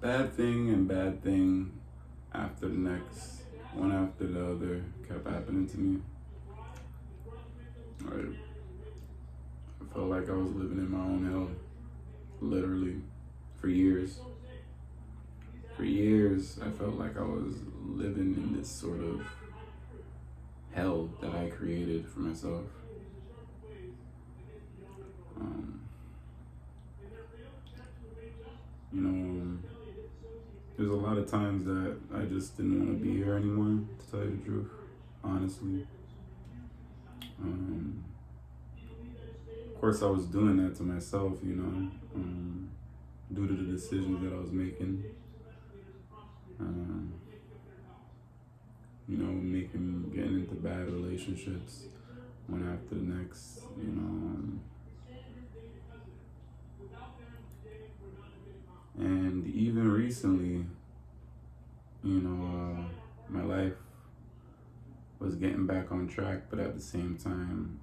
bad thing and bad thing after the next, one after the other, kept happening to me. I felt like I was living in my own hell, literally, for years. For years, I felt like I was living in this sort of hell that I created for myself. Um, you know, there's a lot of times that I just didn't want to be here anymore, to tell you the truth, honestly. Um, of course, I was doing that to myself, due to the decisions that I was making. Um, getting into bad relationships one after the next, and even recently, my life was getting back on track, but at the same time,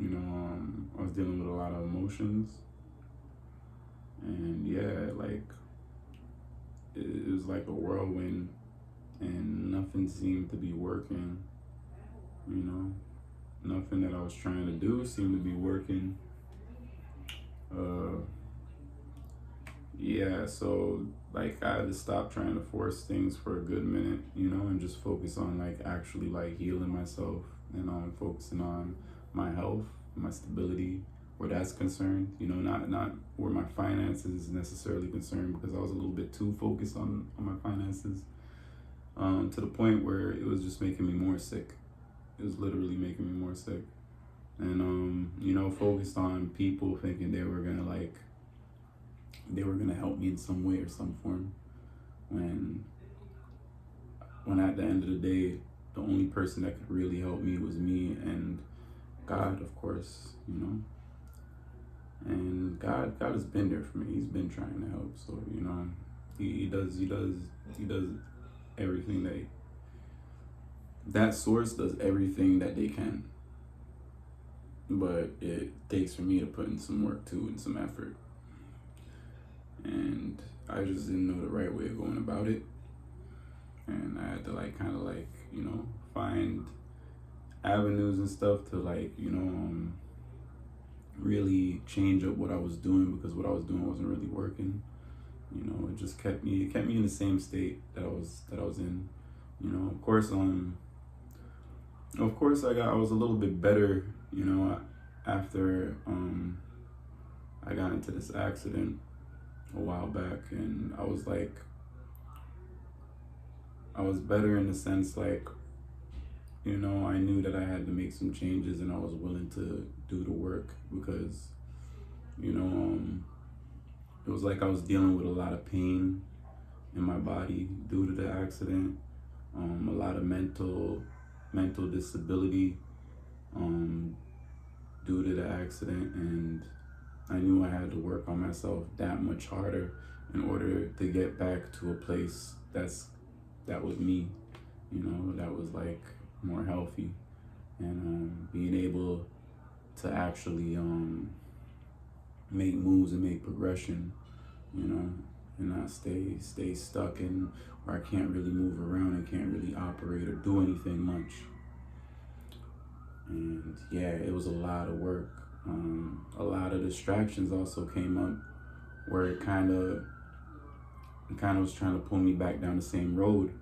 I was dealing with a lot of emotions, and yeah, like it was like a whirlwind, and nothing seemed to be working. You know, nothing that I was trying to do seemed to be working. Uh, yeah, so like I had to stop trying to force things for a good minute, and just focus on like actually like healing myself and on focusing on my health, my stability, where that's concerned. Not where my finances is necessarily concerned, because I was a little bit too focused on my finances, to the point where it was just making me more sick. It was literally making me more sick. And focused on people thinking they were gonna help me in some way or some form, when at the end of the day, the only person that could really help me was me and God, of course. And God has been there for me. He's been trying to help. So he does everything that source does everything that they can. But it takes for me to put in some work too and some effort. And I just didn't know the right way of going about it. And I had to find avenues and stuff to really change up what I was doing, because what I was doing wasn't really working. It just kept me in the same state that I was in. Of course I was a little bit better, after I got into this accident a while back, and I was better in the sense I knew that I had to make some changes, and I was willing to do the work, because it was like I was dealing with a lot of pain in my body due to the accident, a lot of mental disability due to the accident, and I knew I had to work on myself that much harder in order to get back to a place that was me, that was like more healthy, and being able to actually make moves and make progression, and not stay stuck in where I can't really move around and can't really operate or do anything much. And yeah, it was a lot of work. A lot of distractions also came up, where it kind of was trying to pull me back down the same road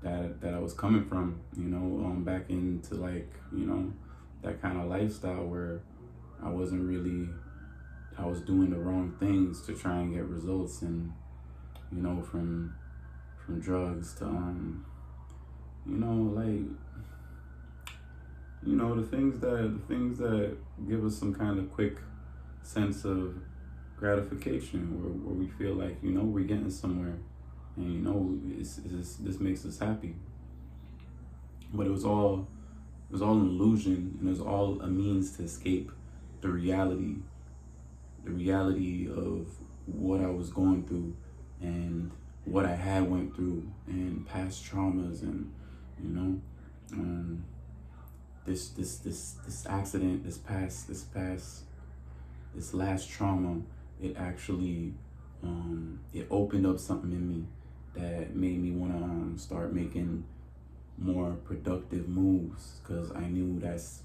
that I was coming from, back into that kind of lifestyle where I was doing the wrong things to try and get results, and from drugs to the things that give us some kind of quick sense of gratification, where we feel like we're getting somewhere, and this makes us happy. But it was all an illusion, and it was all a means to escape the reality of what I was going through, and what I had went through, and past traumas, and this accident, this last trauma, it actually it opened up something in me that made me want to start making more productive moves, because I knew that's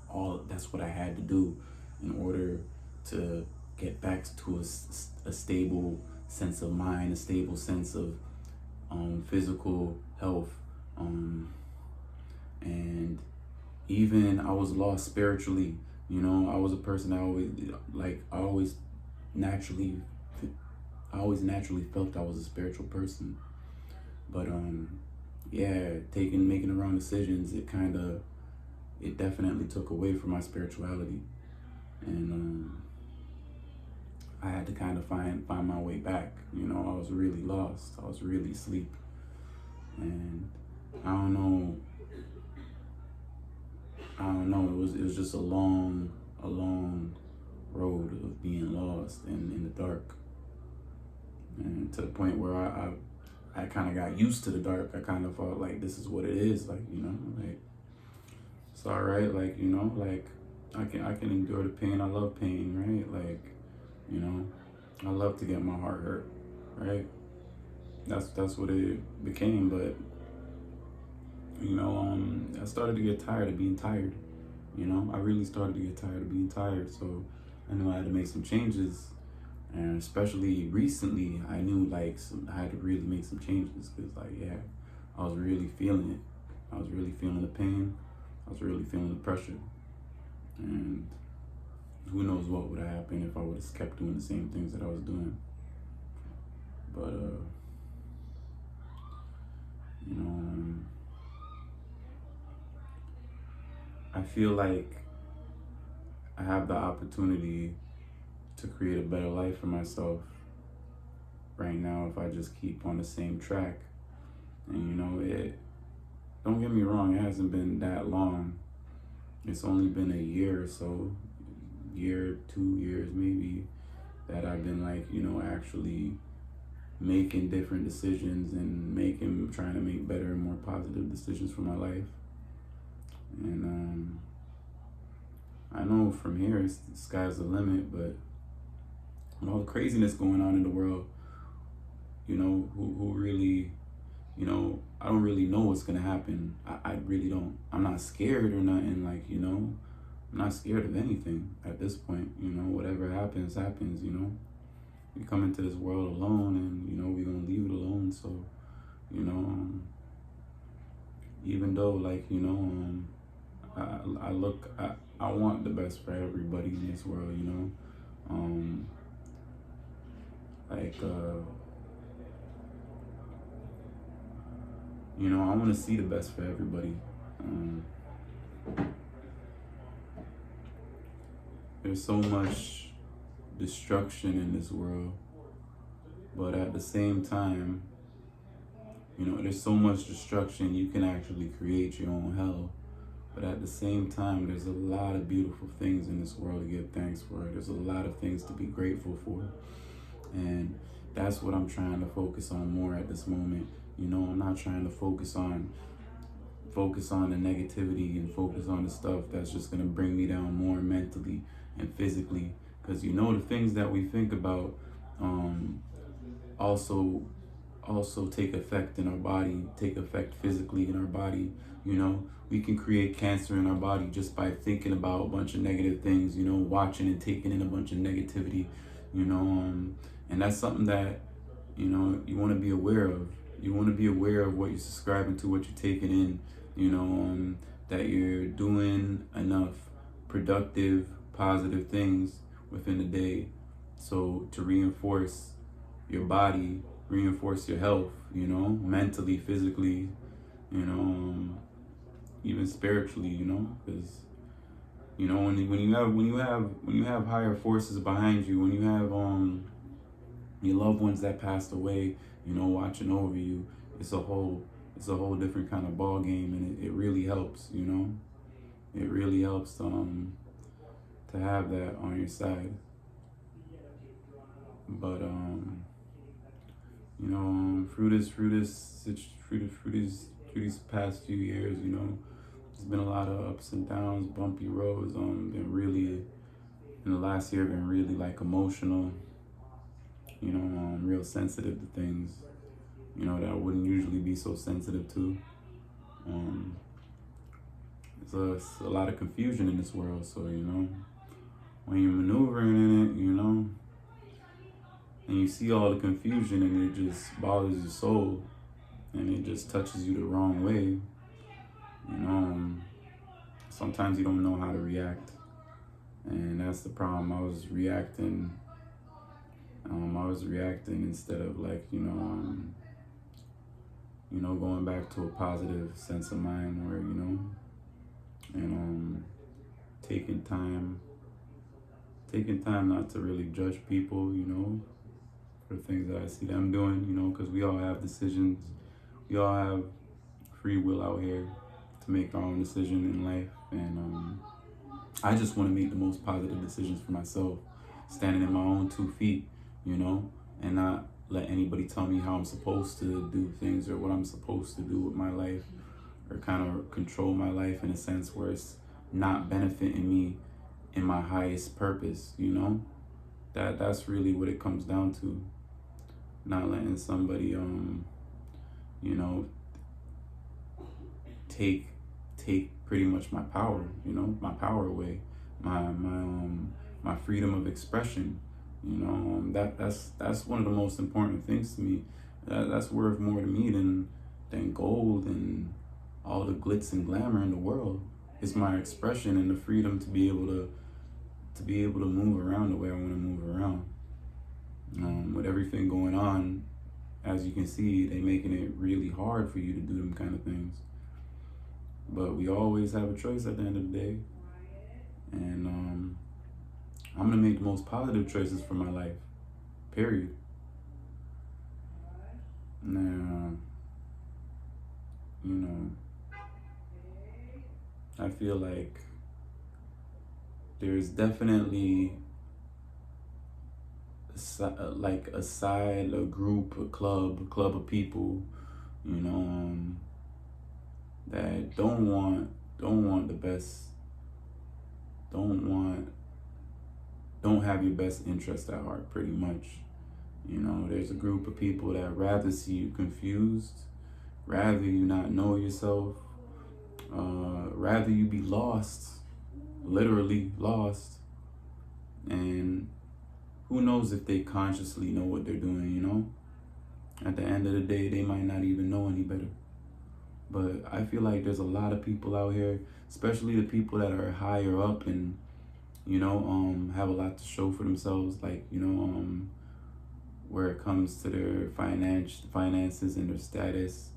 what I had to do in order to get back to a stable sense of mind, a stable sense of physical health, and even I was lost spiritually. I was a person that naturally I always naturally felt I was a spiritual person. But yeah, making the wrong decisions, it definitely took away from my spirituality. And I had to kind of find my way back. I was really lost. I was really asleep. And I don't know. It was just a long road of being lost and in the dark. And to the point where I kind of got used to the dark. I kind of felt like this is what it is. Like, like it's all right. Like, like I can endure the pain. I love pain, right? Like, I love to get my heart hurt, right? That's what it became. But I started to get tired of being tired. I really started to get tired of being tired. So I knew I had to make some changes. And especially recently, I knew I had to really make some changes, because I was really feeling it. I was really feeling the pain. I was really feeling the pressure. And who knows what would have happened if I would have kept doing the same things that I was doing. But, I feel like I have the opportunity to create a better life for myself right now if I just keep on the same track. And don't get me wrong, it hasn't been that long. It's only been a year or so, 2 years maybe, that I've been actually making different decisions and trying to make better and more positive decisions for my life. And I know from here the sky's the limit, but with all the craziness going on in the world, who really, I don't really know what's gonna happen. I really don't. I'm not scared or nothing. I'm not scared of anything at this point. Whatever happens, happens. We come into this world alone, and we're gonna leave it alone. So, even though I want the best for everybody in this world. I want to see the best for everybody. There's so much destruction in this world, but at the same time, there's so much destruction, you can actually create your own hell. But at the same time, there's a lot of beautiful things in this world to give thanks for. There's a lot of things to be grateful for. And that's what I'm trying to focus on more at this moment. I'm not trying to focus on the negativity and focus on the stuff that's just going to bring me down more mentally and physically. Because the things that we think about also take effect in our body, take effect physically in our body. We can create cancer in our body just by thinking about a bunch of negative things, watching and taking in a bunch of negativity, and that's something that, you want to be aware of. You want to be aware of what you're subscribing to, what you're taking in, that you're doing enough productive, positive things within the day. So to reinforce your body, reinforce your health, mentally, physically, even spiritually, because when you have higher forces behind you, when you have your loved ones that passed away, watching over you, it's a whole different kind of ball game, and it really helps, it really helps to have that on your side. But through these past few years, there's been a lot of ups and downs, bumpy roads. Been really, in the last year, been really emotional. real sensitive to things, that I wouldn't usually be so sensitive to. Um, it's a lot of confusion in this world, so, when you're maneuvering in it, and you see all the confusion and it just bothers your soul and it just touches you the wrong way, sometimes you don't know how to react. And that's the problem. I was reacting instead of going back to a positive sense of mind where, and taking time not to really judge people, for the things that I see them doing, because we all have decisions. We all have free will out here to make our own decision in life. And I just want to make the most positive decisions for myself, standing in my own 2 feet, and not let anybody tell me how I'm supposed to do things or what I'm supposed to do with my life, or kind of control my life in a sense where it's not benefiting me in my highest purpose, That's really what it comes down to. Not letting somebody take pretty much my power, my power away, my freedom of expression. That's one of the most important things to me. That's worth more to me than gold and all the glitz and glamour in the world. It's my expression and the freedom to be able to move around the way I want to move around. With everything going on, as you can see, they making it really hard for you to do them kind of things. But we always have a choice at the end of the day. And I'm gonna make the most positive choices for my life. Period. Now, I feel like there's definitely a group, a club of people, that don't want the best, don't have your best interest at heart, pretty much. There's a group of people that rather see you confused, rather you not know yourself, rather you be lost, literally lost. And who knows if they consciously know what they're doing, At the end of the day, they might not even know any better. But I feel like there's a lot of people out here, especially the people that are higher up and, have a lot to show for themselves, where it comes to their finances and their status.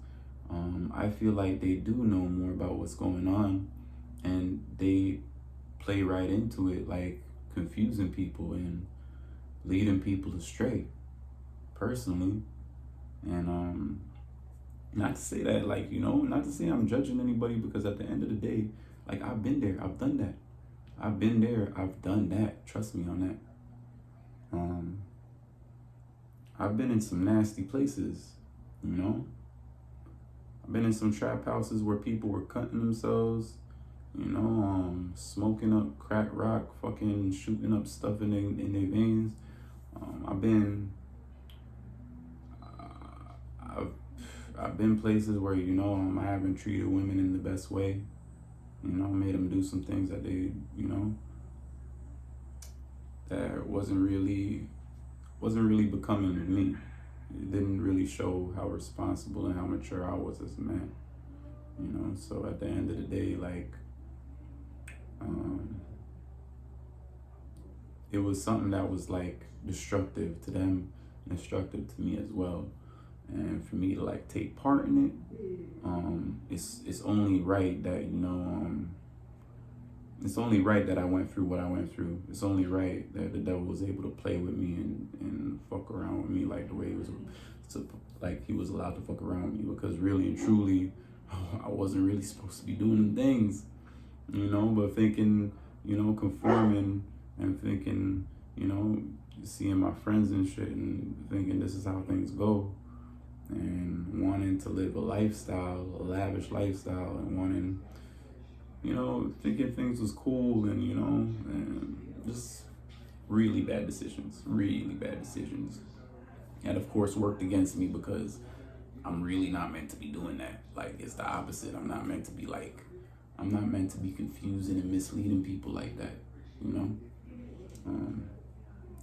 I feel like they do know more about what's going on, and they play right into it, like confusing people and leading people astray, personally. And not to say that, not to say I'm judging anybody, because at the end of the day, I've been there, I've done that. I've been there, I've done that. Trust me on that. I've been in some nasty places, I've been in some trap houses where people were cutting themselves, smoking up crack rock, fucking shooting up stuff in their veins. I've been places where, I haven't treated women in the best way. Made them do some things that they, that wasn't really becoming of me. It didn't really show how responsible and how mature I was as a man. So at the end of the day, it was something that was destructive to them, and destructive to me as well. And for me to take part in it, it's only right that it's only right that I went through what I went through. It's only right that the devil was able to play with me and fuck around with me the way he was allowed to fuck around with me, because really and truly, I wasn't really supposed to be doing them things, but thinking, conforming and thinking, seeing my friends and shit and thinking this is how things go, and wanting to live a lavish lifestyle, and wanting, thinking things was cool, and just really bad decisions. and of course worked against me because I'm really not meant to be doing that. Like, it's the opposite. I'm not meant to be confusing and misleading people like that, you know?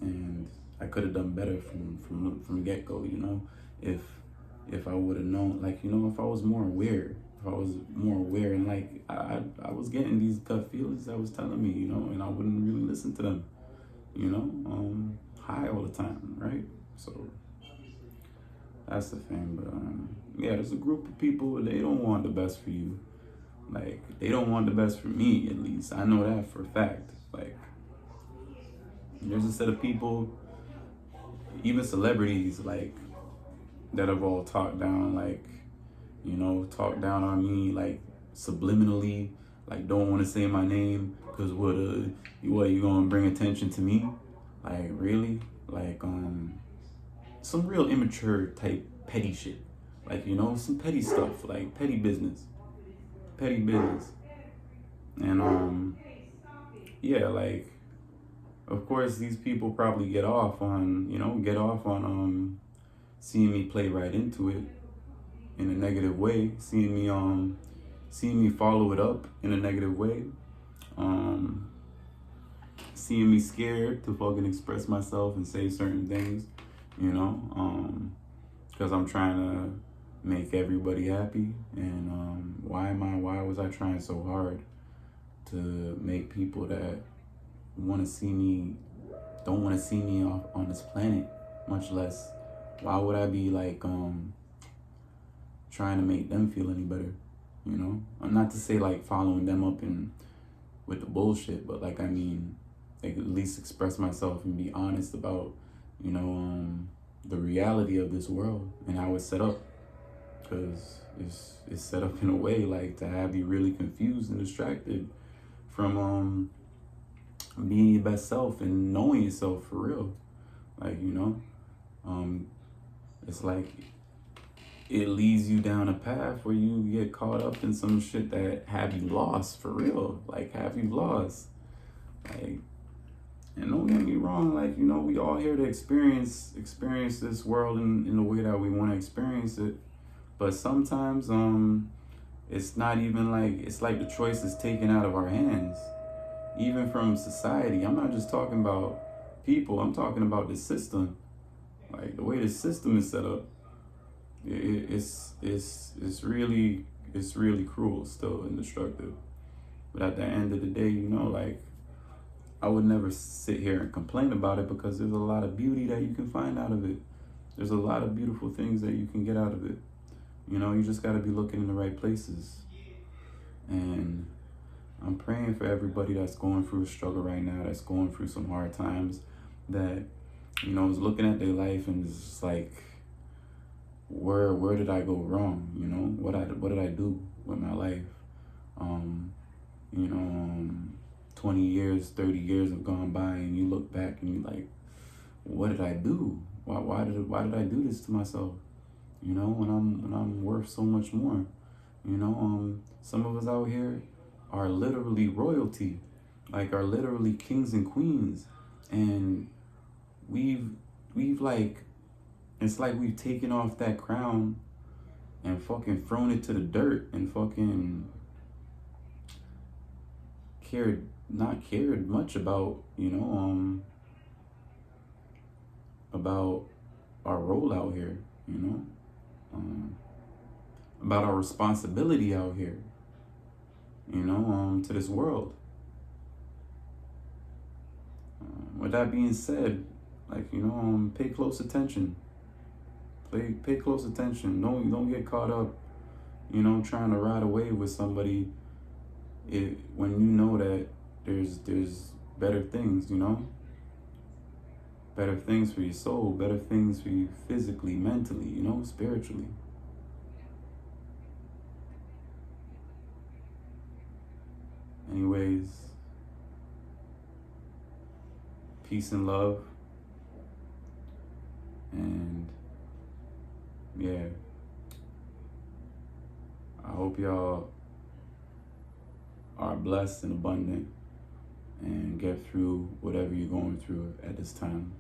And I could have done better from get go, you know? If I would have known, like, you know, if I was more aware, and like I was getting these gut feelings that was telling me, you know, and I wouldn't really listen to them, you know, high all the time, right? So that's the thing. But yeah, there's a group of people, they don't want the best for you. Like, they don't want the best for me, at least. I know that for a fact. Like, there's a set of people, even celebrities, like, that have all talked down, like, you know, talked down on me, like, subliminally, like, don't want to say my name, because what, you gonna bring attention to me? Like, really? Like, some real immature type petty shit. Like, you know, some petty stuff, like, petty business. And, yeah, like, of course, these people probably get off on seeing me play right into it in a negative way, seeing me follow it up in a negative way, seeing me scared to fucking express myself and say certain things, you know, because I'm trying to make everybody happy. And why was I trying so hard to make people that don't want to see me off on this planet, much less why would I be like trying to make them feel any better, you know? I'm not to say like following them up and with the bullshit, but like, I mean, like, at least express myself and be honest about, you know, the reality of this world and how it's set up, because it's set up in a way like to have you really confused and distracted from being your best self and knowing yourself for real. Like, you know, it's like it leads you down a path where you get caught up in some shit that have you lost for real. Like, have you lost. Like, and don't get me wrong, like, you know, we all here to experience this world in the way that we want to experience it. But sometimes it's not even like, it's like the choice is taken out of our hands. Even from society. I'm not just talking about people, I'm talking about the system. Like, the way the system is set up, it's really cruel still and destructive. But at the end of the day, you know, like, I would never sit here and complain about it, because there's a lot of beauty that you can find out of it. There's a lot of beautiful things that you can get out of it. You know, you just got to be looking in the right places. And I'm praying for everybody that's going through a struggle right now, that's going through some hard times, that, you know, is looking at their life and is just like, where did I go wrong? You know, what did I do with my life? 20 years, 30 years have gone by, and you look back and you're like, what did I do? Why did I do this to myself? You know, when I'm worth so much more. You know, some of us out here are literally royalty, like, are literally kings and queens, and we've like, it's like we've taken off that crown and fucking thrown it to the dirt and fucking not cared much about, you know, about our role out here, you know, about our responsibility out here, you know, to this world. With that being said, like, you know, pay close attention. Pay close attention. Don't get caught up, you know, trying to ride away with somebody when you know that there's better things, you know? Better things for your soul, better things for you physically, mentally, you know, spiritually. Anyways, peace and love. And yeah, I hope y'all are blessed and abundant and get through whatever you're going through at this time.